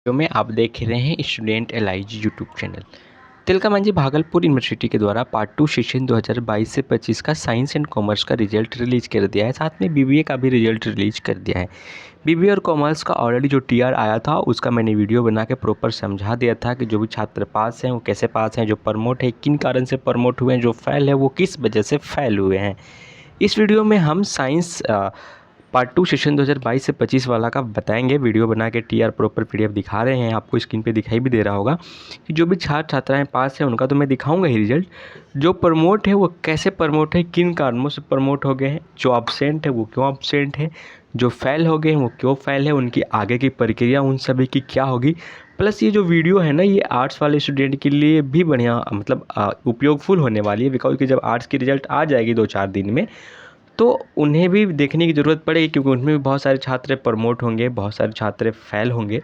Video में आप देख रहे हैं student allies YouTube channel. Tilka Manjhi Bhagalpur university के द्वारा पार्ट 2 सेशन 2022 से 25 का साइंस एंड कॉमर्स का रिजल्ट रिलीज कर दिया है। साथ में बीबीए का भी रिजल्ट रिलीज कर दिया है। बीबीए और कॉमर्स का ऑलरेडी जो टीआर आया था उसका मैंने वीडियो बना के प्रॉपर समझा दिया था कि जो भी छात्र पास हैं वो कैसे पास हैं, जो प्रमोट है किन कारण से प्रमोट हुए हैं, जो फेल है वो किस वजह से फेल हुए हैं। इस वीडियो में हम साइंस पार्ट 2 सेशन 2022 से 25 वाला का बताएंगे। वीडियो बना के टीआर प्रॉपर पीडीएफ दिखा रहे हैं, आपको स्क्रीन पे दिखाई भी दे रहा होगा कि जो भी छात्र छात्राएं पास हैं उनका तो मैं दिखाऊंगा ही रिजल्ट। जो प्रमोट है वो कैसे प्रमोट है, किन कारणों से प्रमोट हो गए हैं, जो एब्सेंट है वो क्यों एब्सेंट है, जो फेल हो गए हैं वो क्यों फेल है, उनकी आगे की प्रक्रिया उन सभी की क्या होगी। प्लस ये जो वीडियो है ना, ये आर्ट्स वाले स्टूडेंट के लिए भी बढ़िया मतलब उपयोगफुल होने वाली है। बिकॉज कि जब आर्ट्स की रिजल्ट आ जाएगी 2-4 दिन में तो उन्हें भी देखने की ज़रूरत पड़ेगी, क्योंकि उनमें भी बहुत सारे छात्र प्रमोट होंगे, बहुत सारे छात्र फेल होंगे।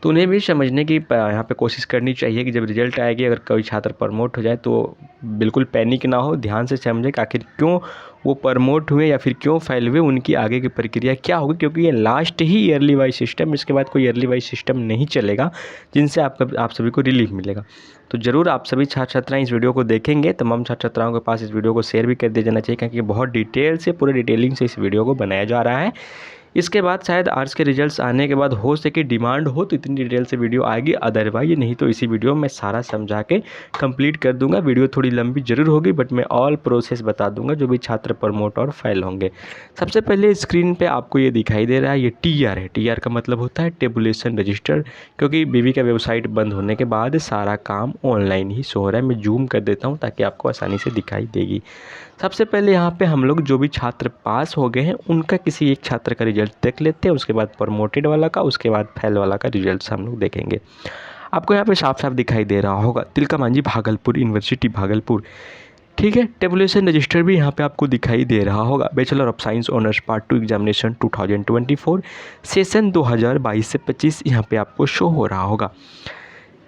तो उन्हें भी समझने की यहाँ पे कोशिश करनी चाहिए कि जब रिजल्ट आएगी अगर कोई छात्र प्रमोट हो जाए तो बिल्कुल पैनिक ना हो, ध्यान से समझे कि आखिर क्यों वो प्रमोट हुए या फिर क्यों फेल हुए, उनकी आगे की प्रक्रिया क्या होगी। क्योंकि ये लास्ट ही ईयरली वाइज सिस्टम, इसके बाद कोई ईयरली वाइज सिस्टम नहीं चलेगा जिनसे आप सभी को रिलीफ मिलेगा। तो ज़रूर आप सभी छात्र छात्राएं इस वीडियो को देखेंगे। तमाम छात्र छात्राओं के पास इस वीडियो को शेयर भी कर दिया जाना चाहिए, क्योंकि बहुत डिटेल से पूरे डिटेलिंग से इस वीडियो को बनाया जा रहा है। इसके बाद शायद आर्ट्स के रिजल्ट्स आने के बाद हो सके डिमांड हो तो इतनी डिटेल से वीडियो आएगी, अदरवाइज नहीं तो इसी वीडियो में सारा समझा के कंप्लीट कर दूंगा। वीडियो थोड़ी लंबी जरूर होगी बट मैं ऑल प्रोसेस बता दूंगा जो भी छात्र प्रमोट और फेल होंगे। सबसे पहले स्क्रीन पे आपको ये दिखाई दे रहा है, ये टीआर है। टीआर का मतलब होता है टेबुलेशन रजिस्टर, क्योंकि बीबी का वेबसाइट बंद होने के बाद सारा काम ऑनलाइन ही शो हो रहा है। मैं जूम कर देता हूँ ताकि आपको आसानी से दिखाई देगी। सबसे पहले यहाँ पे हम लोग जो भी छात्र पास हो गए हैं उनका किसी एक छात्र का रिजल्ट देख लेते हैं, उसके बाद प्रमोटेड वाला का, उसके बाद फेल वाला का रिजल्ट हम लोग देखेंगे। आपको यहाँ पे साफ साफ दिखाई दे रहा होगा तिलका मांझी भागलपुर यूनिवर्सिटी भागलपुर, ठीक है। टेबुलेशन रजिस्टर भी यहाँ पे आपको दिखाई दे रहा होगा। Bachelor of science honours part 2 examination 2024 session 2022 से 25 यहाँ पे आपको शो हो रहा होगा।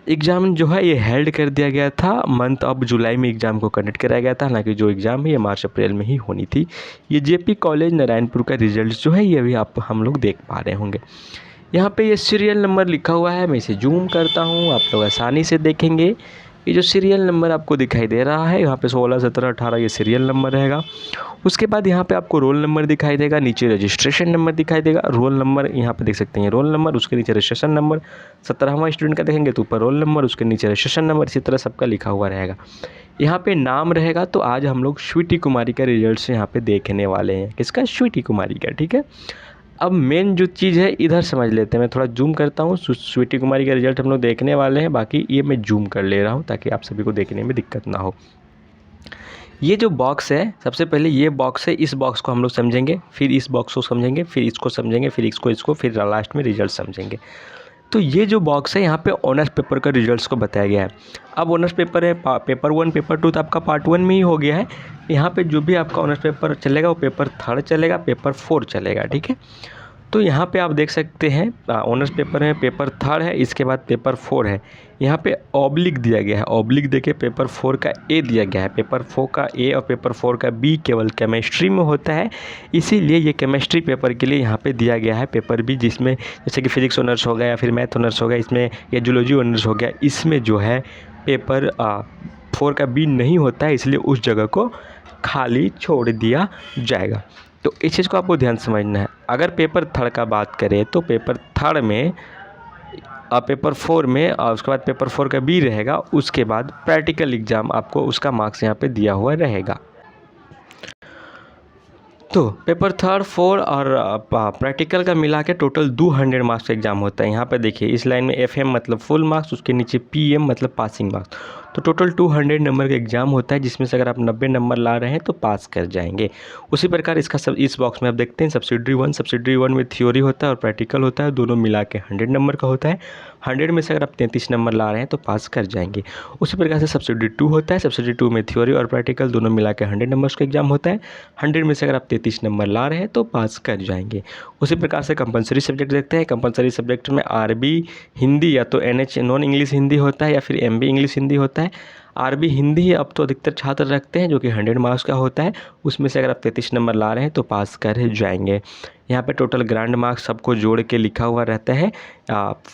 एग्ज़ाम जो है ये हेल्ड कर दिया गया था, मंथ ऑफ जुलाई में एग्ज़ाम को कंडक्ट कराया गया था। हालांकि जो एग्ज़ाम है ये मार्च अप्रैल में ही होनी थी। ये जेपी कॉलेज नारायणपुर का रिजल्ट जो है ये भी हम लोग देख पा रहे होंगे। यहाँ पे ये सीरियल नंबर लिखा हुआ है, मैं इसे जूम करता हूँ, आप लोग आसानी से देखेंगे। ये जो सीरियल नंबर आपको दिखाई दे रहा है यहाँ पे 16, 17, 18 ये सीरियल नंबर रहेगा। उसके बाद यहाँ पे आपको रोल नंबर दिखाई देगा, नीचे रजिस्ट्रेशन नंबर दिखाई देगा। रोल नंबर यहाँ पे देख सकते हैं, रोल नंबर, उसके नीचे रजिस्ट्रेशन नंबर। 17वां स्टूडेंट का देखेंगे तो ऊपर रोल नंबर, उसके नीचे रजिस्ट्रेशन नंबर, इसी तरह सबका लिखा हुआ रहेगा। यहाँ पे नाम रहेगा। तो आज हम लोग स्वीटी कुमारी का रिजल्ट यहाँ पे देखने वाले हैं। किसका? स्वीटी कुमारी का, ठीक है। अब मेन जो चीज़ है इधर समझ लेते हैं। मैं थोड़ा जूम करता हूँ। स्वीटी कुमारी का रिजल्ट हम लोग देखने वाले हैं, बाकी ये मैं जूम कर ले रहा हूँ ताकि आप सभी को देखने में दिक्कत ना हो। ये जो बॉक्स है, सबसे पहले ये बॉक्स है, इस बॉक्स को हम लोग समझेंगे, फिर इस बॉक्स को समझेंगे, फिर इसको समझेंगे, फिर इसको, फिर लास्ट में रिजल्ट समझेंगे। तो ये जो बॉक्स है यहाँ पे ऑनर्स पेपर का रिजल्ट्स को बताया गया है। अब ऑनर्स पेपर है, पेपर 1 पेपर 2 तो आपका पार्ट 1 में ही हो गया है। यहाँ पे जो भी आपका ऑनर्स पेपर चलेगा वो पेपर 3 चलेगा, पेपर 4 चलेगा, ठीक है। तो यहाँ पे आप देख सकते हैं ऑनर्स पेपर है, पेपर 3 है, इसके बाद पेपर 4 है। यहाँ पे ऑब्लिक दिया गया है, ऑब्लिक देके पेपर 4 का ए दिया गया है। पेपर 4 का ए और पेपर 4 का बी केवल केमिस्ट्री में होता है, इसीलिए ये केमिस्ट्री पेपर के लिए यहाँ पे दिया गया है पेपर बी, जिसमें जैसे कि फिजिक्स ऑनर्स हो गया या फिर मैथ ऑनर्स हो गया, इसमें या जूलॉजी ऑनर्स हो गया, इसमें जो है पेपर 4 का बी नहीं होता है, इसलिए उस जगह को खाली छोड़ दिया जाएगा। तो इस चीज़ को आपको ध्यान समझना है। अगर पेपर 3 का बात करें तो पेपर 3 में पेपर 4 में और उसके बाद पेपर 4 का बी रहेगा, उसके बाद प्रैक्टिकल एग्ज़ाम आपको उसका मार्क्स यहाँ पे दिया हुआ रहेगा। तो पेपर 3, 4 और प्रैक्टिकल का मिला के टोटल 200 मार्क्स का एग्ज़ाम होता है। यहाँ पे देखिए इस लाइन में FM मतलब फुल मार्क्स, उसके नीचे PM मतलब पासिंग मार्क्स। तो टोटल 200 नंबर का एग्ज़ाम होता है, जिसमें से अगर आप 90 नंबर ला रहे हैं तो पास कर जाएंगे। उसी प्रकार इसका सब इस बॉक्स में आप देखते हैं सब्सिडरी 1 में थ्योरी होता है और प्रैक्टिकल होता है, दोनों मिला के 100 नंबर का होता है। 100 में से अगर आप 33 नंबर ला रहे हैं तो पास कर जाएंगे। उसी प्रकार से सब्सिडरी 2 होता है, सब्सिडरी 2 में थ्योरी और प्रैक्टिकल दोनों मिला के 100 नंबर्स का एग्जाम होता है। 100 में से अगर आप 33 नंबर ला रहे हैं तो पास कर जाएंगे। उसी प्रकार से कंपलसरी सब्जेक्ट देखते हैं। कंपलसरी सब्जेक्ट में आरबी हिंदी या तो NH नॉन इंग्लिश हिंदी होता है या फिर MB इंग्लिश हिंदी होता है। आरबी हिंदी अब तो अधिकतर छात्र रखते हैं, जो कि 100 मार्क्स का होता है। उसमें से अगर आप 33 नंबर ला रहे हैं तो पास कर जाएंगे। यहाँ पे टोटल ग्रांड मार्क्स सबको जोड़ के लिखा हुआ रहता है।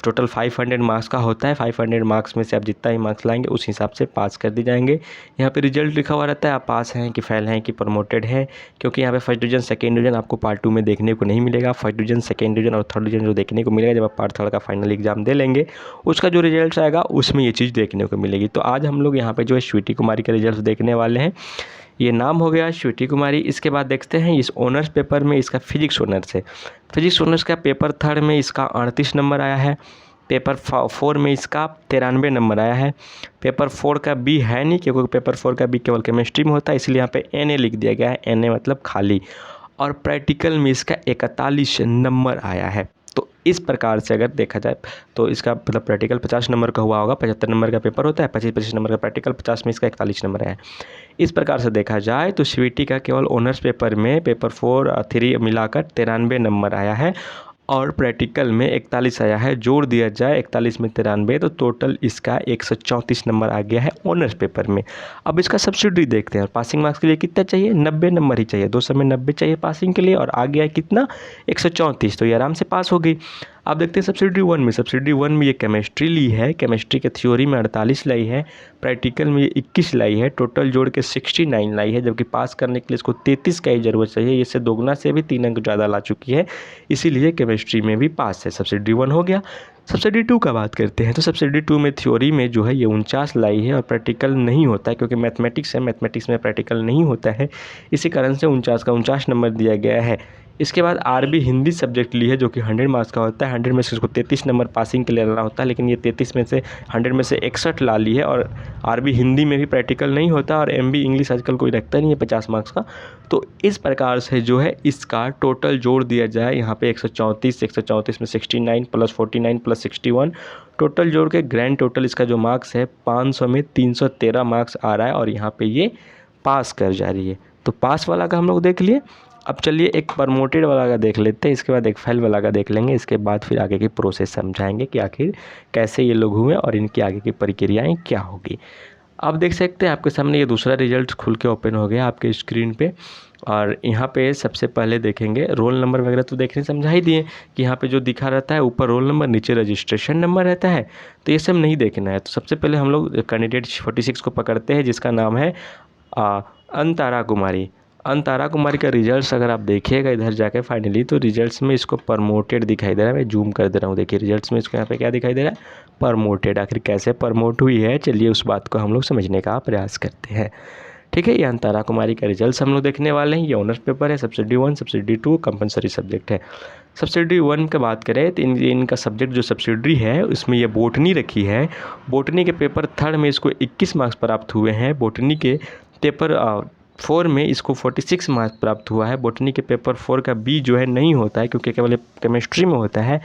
टोटल 500 मार्क्स का होता है। 500 मार्क्स में से आप जितना ही मार्क्स लाएंगे उस हिसाब से पास कर दी जाएंगे। यहाँ पे रिजल्ट लिखा हुआ रहता है, आप पास हैं कि फेल हैं कि प्रमोटेड हैं, क्योंकि यहाँ पे फर्स्ट डिवीजन सेकेंड डिवीजन आपको पार्ट 2 में देखने को नहीं मिलेगा। फर्स्ट डिवीजन सेकेंड डिवीजन और थर्ड डिवीजन जो देखने को मिलेगा जब आप पार्ट 3 का फाइनल एग्जाम दे लेंगे, उसका जो रिजल्ट आएगा उसमें ये चीज़ देखने को मिलेगी। तो आज हम लोग यहाँ पे जो है स्वीटी कुमारी का रिजल्ट देखने वाले हैं। ये नाम हो गया स्वीटी कुमारी। इसके बाद देखते हैं इस ऑनर्स पेपर में इसका फिजिक्स ऑनर्स है। फिजिक्स ऑनर्स का पेपर 3 में इसका 38 नंबर आया है। पेपर 4 में इसका 93 नंबर आया है। पेपर 4 का बी है नहीं, क्योंकि पेपर 4 का बी केवल केमिस्ट्री में होता है, इसलिए यहाँ पे NA लिख दिया गया है। NA मतलब खाली। और प्रैक्टिकल में इसका 41 नंबर आया है। तो इस प्रकार से अगर देखा जाए तो इसका मतलब प्रैक्टिकल 50 नंबर का हुआ होगा। 75 नंबर का पेपर होता है, 25 नंबर का प्रैक्टिकल, 50 में इसका 41 नंबर है। इस प्रकार से देखा जाए तो स्वीटी का केवल ऑनर्स पेपर में पेपर 4 3 मिलाकर 93 नंबर आया है और प्रैक्टिकल में 41 आया है। जोड़ दिया जाए 41 में 93 तो टोटल इसका 134 नंबर आ गया है ऑनर्स पेपर में। अब इसका सब्सिडी देखते हैं। पासिंग मार्क्स के लिए कितना चाहिए? 90 नंबर ही चाहिए। 2 समय 90 चाहिए पासिंग के लिए और आ गया कितना? 134। तो ये आराम से पास हो गई। अब देखते हैं सब्सिडी 1 में। सब्सिडी 1 में ये केमिस्ट्री ली है। केमिस्ट्री के थ्योरी में 48 लाई है, प्रैक्टिकल में ये 21 लाई है, टोटल जोड़ के 69 लाई है। जबकि पास करने के लिए इसको 33 का ही जरूरत चाहिए। इससे दोगुना से भी 3 अंक ज़्यादा ला चुकी है, इसीलिए केमिस्ट्री में भी पास है। सब्सिडी 1 हो गया। सब्सिडी 2 का बात करते हैं तो सब्सिडी 2 में थ्योरी में जो है ये 49 लाई है और प्रैक्टिकल नहीं होता है, क्योंकि मैथमेटिक्स है, मैथमेटिक्स में प्रैक्टिकल नहीं होता है, इसी कारण से 49 का 49 नंबर दिया गया है। इसके बाद आरबी हिंदी सब्जेक्ट ली है, जो कि 100 मार्क्स का होता है। 100 में से इसको 33 नंबर पासिंग के लिए लाना होता है, लेकिन ये 33 में से 100 में से 61 ला ली है। और आरबी हिंदी में भी प्रैक्टिकल नहीं होता और एमबी इंग्लिश आजकल कोई रखता नहीं है 50 मार्क्स का। तो इस प्रकार से जो है इसका टोटल जोड़ दिया जाए यहाँ पे 134 में 69 प्लस 49 प्लस 61, टोटल जोड़ के ग्रैंड टोटल इसका जो मार्क्स है 500 में 313 मार्क्स आ रहा है और यहाँ पे ये पास कर जा रही है। तो पास वाला का हम लोग देख लिए। अब चलिए एक प्रमोटेड वाला का देख लेते हैं, इसके बाद एक फेल वाला का देख लेंगे। इसके बाद फिर आगे की प्रोसेस समझाएंगे कि आखिर कैसे ये लोग हुए और इनकी आगे की प्रक्रियाएं क्या होगी। आप देख सकते हैं आपके सामने ये दूसरा रिजल्ट खुल के ओपन हो गया आपके स्क्रीन पे। और यहाँ पे सबसे पहले देखेंगे रोल नंबर वगैरह तो देखने समझा ही दिए कि यहाँ पे जो दिखा रहता है ऊपर रोल नंबर नीचे रजिस्ट्रेशन नंबर रहता है, तो ये सब नहीं देखना है। तो सबसे पहले हम लोग कैंडिडेट 46 को पकड़ते हैं, जिसका नाम है अंतारा कुमारी। अंतारा कुमारी का रिजल्ट्स अगर आप देखिएगा इधर जाके फाइनली, तो रिजल्ट्स में इसको प्रमोटेड दिखाई दे रहा है। मैं जूम कर दे रहा हूँ, देखिए रिजल्ट्स में इसको यहाँ पे क्या दिखाई दे रहा है? प्रमोटेड। आखिर कैसे प्रमोट हुई है, चलिए उस बात को हम लोग समझने का प्रयास करते हैं। ठीक है, ये अंतारा कुमारी का रिजल्ट्स हम लोग देखने वाले हैं। ये ऑनर्स पेपर है। सब्सिडी 1 सब्सिडी 2 कंपलसरी सब्जेक्ट है। सब्सिडी 1 की बात करें तो इनका सब्जेक्ट जो सब्सिडी है उसमें ये बोटनी रखी है। बोटनी के पेपर 3 में इसको 21 मार्क्स प्राप्त हुए हैं। बोटनी के पेपर 4 में इसको 46 मार्क्स प्राप्त हुआ है। बोटनी के पेपर 4 का बी जो है नहीं होता है, क्योंकि केवल केमिस्ट्री में होता है।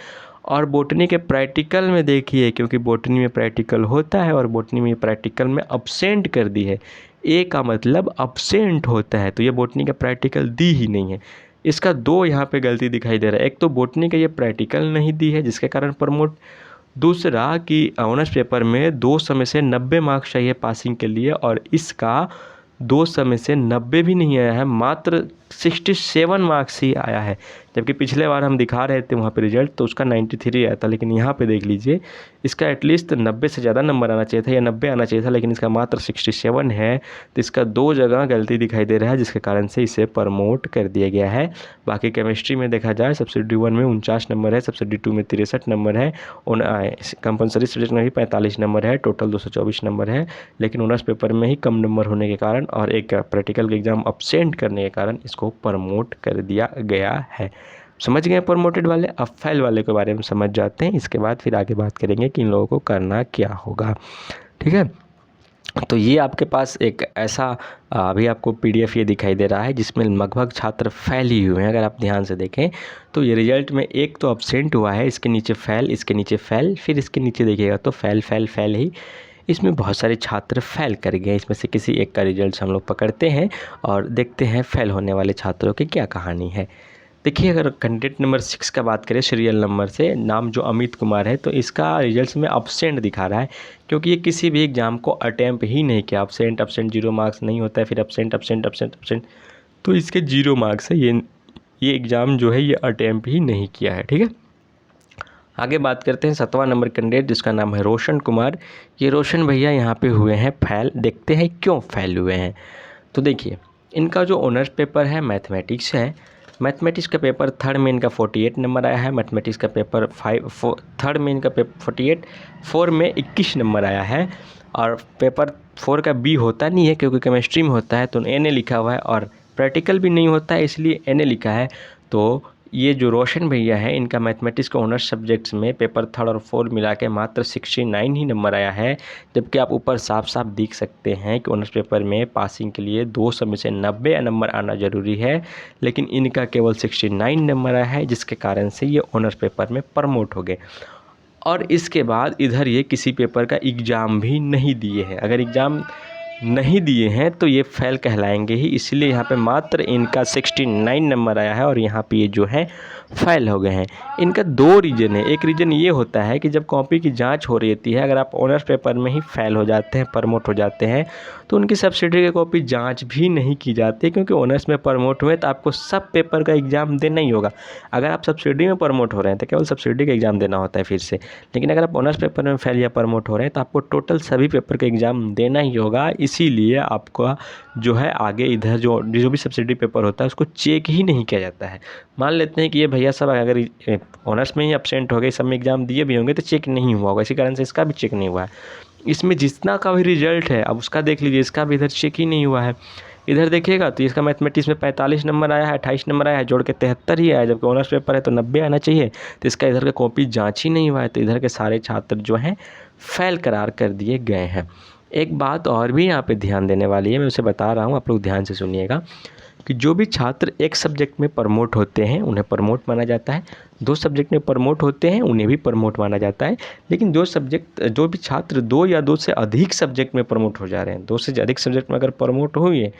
और बोटनी के प्रैक्टिकल में देखिए, क्योंकि बोटनी में प्रैक्टिकल होता है और बोटनी में प्रैक्टिकल में अब्सेंट कर दी है। ए का मतलब अब्सेंट होता है, तो ये बोटनी का प्रैक्टिकल दी ही नहीं है। इसका 2 यहाँ पे गलती दिखाई दे रहा है। एक तो बोटनी का ये प्रैक्टिकल नहीं दी है, जिसके कारण प्रमोट। दूसरा कि ऑनर्स पेपर में 200 में से 90 मार्क्स चाहिए पासिंग के लिए, और इसका 200 में से 90 भी नहीं आया है, मात्र 67 मार्क्स ही आया है। जबकि पिछले बार हम दिखा रहे थे वहाँ पे रिजल्ट तो उसका 93 आया था, लेकिन यहाँ पे देख लीजिए इसका एटलीस्ट 90 से ज़्यादा नंबर आना चाहिए था या 90 आना चाहिए था, लेकिन इसका मात्र 67 है। तो इसका 2 जगह गलती दिखाई दे रहा है, जिसके कारण से इसे प्रमोट कर दिया गया है। बाकी केमिस्ट्री में देखा जाए सब्सिडी 1 में 49 नंबर है, सब्सिडी 2 में 63 नंबर है, कंपलसरी सब्जेक्ट में भी 45 नंबर है, टोटल 224 नंबर है। लेकिन ऑनर्स पेपर में ही कम नंबर होने के कारण और एक प्रैक्टिकल एग्जाम अब्सेंट करने के कारण इसको प्रमोट कर दिया गया है। समझ गए प्रमोटेड वाले। अब फेल वाले के बारे में समझ जाते हैं, इसके बाद फिर आगे बात करेंगे कि इन लोगों को करना क्या होगा। ठीक है, तो ये आपके पास एक ऐसा अभी आपको PDF ये दिखाई दे रहा है जिसमें लगभग छात्र फेल ही हुए हैं। अगर आप ध्यान से देखें तो ये रिजल्ट में एक तो अब्सेंट हुआ है, इसके नीचे फेल, इसके नीचे फेल, फिर इसके नीचे देखिएगा तो फेल फेल फेल ही। इसमें बहुत सारे छात्र फेल कर गए। इसमें से किसी एक का रिजल्ट हम लोग पकड़ते हैं और देखते हैं फेल होने वाले छात्रों की क्या कहानी है। देखिए, अगर कैंडिडेट नंबर 6 का बात करें सीरियल नंबर से, नाम जो अमित कुमार है, तो इसका रिजल्ट्स में अब्सेंट दिखा रहा है, क्योंकि ये किसी भी एग्जाम को अटैम्प्ट ही नहीं किया। अब्सेंट 0 मार्क्स नहीं होता है, फिर अब्सेंट, तो इसके 0 मार्क्स है। ये ये एग्ज़ाम जो है ये अटैम्प्ट ही नहीं किया है। ठीक है, आगे बात करते हैं 7वां नंबर कैंडिडेट जिसका नाम है रोशन कुमार। ये रोशन भैया यहाँ पे हुए हैं फेल। देखते हैं क्यों फेल हुए हैं। तो देखिए, इनका जो ऑनर्स पेपर है मैथमेटिक्स है। मैथमेटिक्स का पेपर थर्ड में इनका 48 नंबर आया है। मैथमेटिक्स का पेपर थर्ड में इनका 48, 4 में 21 नंबर आया है। और पेपर 4 का बी होता नहीं है क्योंकि केमिस्ट्री में होता है तो एन लिखा हुआ है, और प्रैक्टिकल भी नहीं होता है इसलिए एन लिखा है। तो ये जो रोशन भैया है इनका मैथमेटिक्स के ऑनर्स सब्जेक्ट्स में पेपर थर्ड और 4 मिला के मात्र 69 ही नंबर आया है। जबकि आप ऊपर साफ साफ देख सकते हैं कि ऑनर्स पेपर में पासिंग के लिए 200 में से 90 नंबर आना ज़रूरी है, लेकिन इनका केवल 69 नंबर आया है, जिसके कारण से ये ऑनर्स पेपर में प्रमोट हो गए। और इसके बाद इधर ये किसी पेपर का एग्ज़ाम भी नहीं दिए हैं। अगर एग्ज़ाम नहीं दिए हैं तो ये फेल कहलाएंगे ही, इसलिए यहाँ पे मात्र इनका 69 नंबर आया है और यहाँ पे ये जो है फेल हो गए हैं। इनका 2 रीज़न है। एक रीज़न ये होता है कि जब कॉपी की जांच हो रही है, अगर आप ऑनर्स पेपर में ही फेल हो जाते हैं, प्रमोट हो जाते हैं, तो उनकी सब्सिडी की कॉपी जांच भी नहीं की जाती, क्योंकि ऑनर्स में प्रमोट हुए तो आपको सब पेपर का एग्ज़ाम देना ही होगा। अगर आप सब्सिडी में प्रमोट हो रहे हैं तो केवल सब्सिडी का एग्ज़ाम देना होता है फिर से, लेकिन अगर आप ऑनर्स पेपर में फेल या प्रमोट हो रहे हैं तो आपको टोटल सभी पेपर का एग्ज़ाम देना ही होगा। इसीलिए आपका जो है आगे इधर जो भी सब्सिडी पेपर होता है उसको चेक ही नहीं किया जाता है। मान लेते हैं कि ये भैया सब अगर ऑनर्स में ही एब्सेंट हो गए, सब में एग्ज़ाम दिए भी होंगे तो चेक नहीं हुआ होगा, इसी कारण से इसका भी चेक नहीं हुआ है। इसमें जितना का भी रिजल्ट है अब उसका देख लीजिए, इसका भी इधर चेक ही नहीं हुआ है। इधर देखिएगा तो इसका मैथमेटिक्स में 45 नंबर आया है, 28 नंबर आया है, जोड़ के 73 ही आया, जबकि ऑनर्स पेपर है तो 90 आना चाहिए। तो इसका इधर का कॉपी जांच ही नहीं हुआ है, तो इधर के सारे छात्र जो हैं फेल करार कर दिए गए हैं। एक बात और भी यहाँ पे ध्यान देने वाली है, मैं उसे बता रहा हूँ, आप लोग ध्यान से सुनिएगा कि जो भी छात्र एक सब्जेक्ट में प्रमोट होते हैं उन्हें प्रमोट माना जाता है, 2 सब्जेक्ट में प्रमोट होते हैं उन्हें भी प्रमोट माना जाता है। लेकिन जो भी छात्र 2 या 2 से अधिक सब्जेक्ट में प्रमोट हो जा रहे हैं, 2 से अधिक सब्जेक्ट में अगर प्रमोट हुए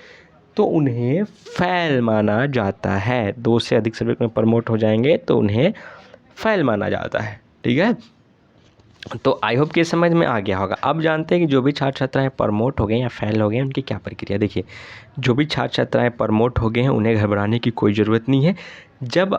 तो उन्हें फेल माना जाता है। 2 से अधिक सब्जेक्ट में प्रमोट हो जाएंगे तो उन्हें फेल माना जाता है। ठीक है, तो आई होप कि समझ में आ गया होगा। अब जानते हैं कि जो भी छात्र छात्राएँ प्रमोट हो गए या फेल हो गए उनकी क्या प्रक्रिया। देखिए, जो भी छात्र छात्राएँ प्रमोट हो गए हैं उन्हें घबराने की कोई ज़रूरत नहीं है। जब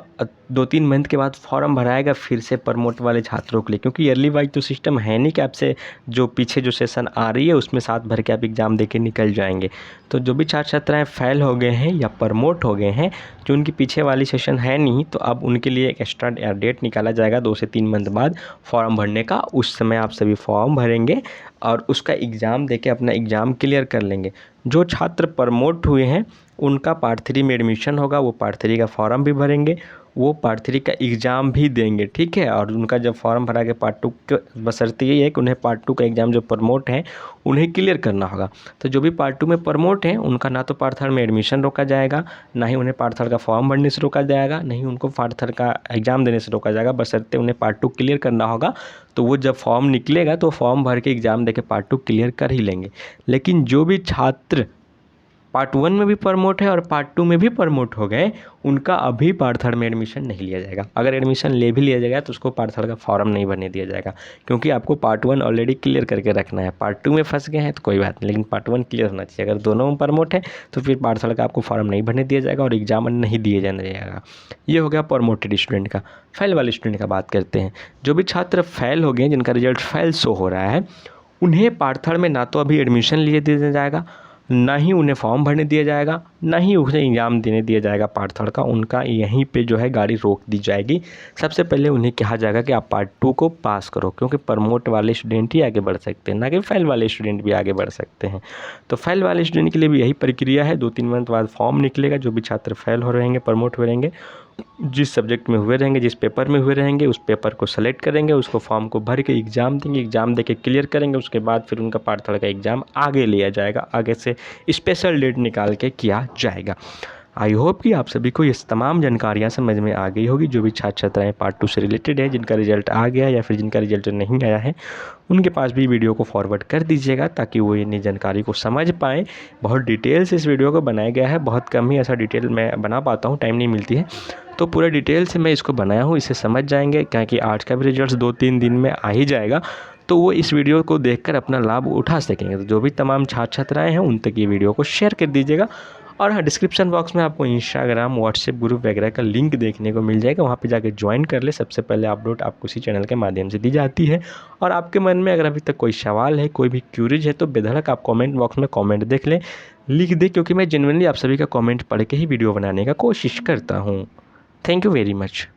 2-3 मंथ के बाद फॉर्म भराएगा फिर से प्रमोट वाले छात्रों के लिए, क्योंकि ईयरली वाइज तो सिस्टम है नहीं कि आपसे जो पीछे जो सेशन आ रही है उसमें साथ भर के आप एग्ज़ाम दे के निकल जाएंगे। तो जो भी छात्र छात्राएँ फेल हो गए हैं या प्रमोट हो गए हैं, जो उनकी पीछे वाली सेशन है नहीं, तो अब उनके लिए एक एक्स्ट्रा डेट निकाला जाएगा 2 से 3 मंथ बाद फॉर्म भरने का। उस समय आप सभी फॉर्म भरेंगे और उसका एग्ज़ाम देके अपना एग्ज़ाम क्लियर कर लेंगे। जो छात्र प्रमोट हुए हैं उनका पार्ट 3 में एडमिशन होगा, वो पार्ट 3 का फॉर्म भी भरेंगे, वो पार्ट 3 का एग्ज़ाम भी देंगे। ठीक है, और उनका जब फॉर्म भरा के पार्ट 2 का बशर्ते ये है कि उन्हें पार्ट 2 का एग्ज़ाम जो प्रमोट है उन्हें क्लियर करना होगा। तो जो भी पार्ट 2 में प्रमोट हैं उनका ना तो पार्ट 3 में एडमिशन रोका जाएगा, ना ही उन्हें पार्ट 3 का फॉर्म भरने से रोका जाएगा, नहीं उनको पार्ट 3 का एग्ज़ाम देने से रोका जाएगा, बशर्ते उन्हें पार्ट 2 क्लियर करना होगा। तो वो जब फॉर्म निकलेगा तो फॉर्म भर के एग्ज़ाम दे के पार्ट 2 क्लियर कर ही लेंगे। लेकिन जो भी छात्र पार्ट 1 में भी प्रमोट है और पार्ट 2 में भी प्रमोट हो गए, उनका अभी पार्ट 3 में एडमिशन नहीं लिया जाएगा। अगर एडमिशन ले भी लिया जाएगा तो उसको पार्ट 3 का फॉर्म नहीं भरने दिया जाएगा, क्योंकि आपको पार्ट 1 ऑलरेडी क्लियर करके रखना है। पार्ट 2 में फंस गए हैं तो कोई बात नहीं, लेकिन पार्ट 1 क्लियर होना चाहिए। अगर दोनों में प्रमोट है तो फिर पार्ट 3 का आपको फॉर्म नहीं भरने दिया जाएगा और एग्जाम नहीं दिए जाएगा। ये हो गया प्रमोटेड स्टूडेंट का। फेल वाले स्टूडेंट का बात करते हैं। जो भी छात्र फेल हो गए, जिनका रिजल्ट फेल शो हो रहा है, उन्हें पार्ट 3 में ना तो अभी एडमिशन लिए दिया जाएगा, ना ही उन्हें फॉर्म भरने दिया जाएगा, ना ही उन्हें एग्ज़ाम देने दिया जाएगा पार्ट 3 का। उनका यहीं पे जो है गाड़ी रोक दी जाएगी। सबसे पहले उन्हें कहा जाएगा कि आप पार्ट 2 को पास करो, क्योंकि प्रमोट वाले स्टूडेंट ही आगे बढ़ सकते हैं, ना कि फेल वाले स्टूडेंट भी आगे बढ़ सकते हैं। तो फेल वाले स्टूडेंट के लिए भी यही प्रक्रिया है। 2-3 मंथ बाद फॉर्म निकलेगा। जो भी छात्र फेल हो रहेंगे, प्रमोट हो रहेंगे, जिस सब्जेक्ट में हुए रहेंगे, जिस पेपर में हुए रहेंगे, उस पेपर को सेलेक्ट करेंगे, उसको फॉर्म को भर के एग्ज़ाम देंगे, एग्ज़ाम दे के क्लियर करेंगे। उसके बाद फिर उनका पार्ट 3 का एग्ज़ाम आगे लिया जाएगा, आगे से स्पेशल डेट निकाल के किया जाएगा। आई होप कि आप सभी को ये तमाम जानकारियाँ समझ में आ गई होगी। जो भी छात्र छात्राएँ पार्ट 2 से रिलेटेड है, जिनका रिजल्ट आ गया या फिर जिनका रिजल्ट नहीं आया है, उनके पास भी वीडियो को फॉरवर्ड कर दीजिएगा ताकि वो ये जानकारी को समझ पाएँ। बहुत डिटेल से इस वीडियो को बनाया गया है, बहुत कम ही ऐसा डिटेल मैं बना पाता हूँ, टाइम नहीं मिलती है, तो पूरा डिटेल से मैं इसको बनाया हूँ। इसे समझ जाएंगे, क्योंकि आज का भी रिजल्ट 2-3 दिन में आ ही जाएगा, तो वो इस वीडियो को देखकर अपना लाभ उठा सकेंगे। तो जो भी तमाम छात्र छात्राएँ हैं उन तक ये वीडियो को शेयर कर दीजिएगा और हाँ, डिस्क्रिप्शन बॉक्स में आपको इंस्टाग्राम, व्हाट्सएप ग्रुप वगैरह का लिंक देखने को मिल जाएगा, वहाँ पे जाके ज्वाइन कर ले। सबसे पहले अपलोड आपको उसी चैनल के माध्यम से दी जाती है। और आपके मन में अगर अभी तक कोई सवाल है, कोई भी क्यूरीज है, तो बेधड़क आप कमेंट बॉक्स में कमेंट लिख दे, क्योंकि मैं जेन्युइनली आप सभी का कमेंट पढ़ के ही वीडियो बनाने का कोशिश करता हूँ। Thank you very much.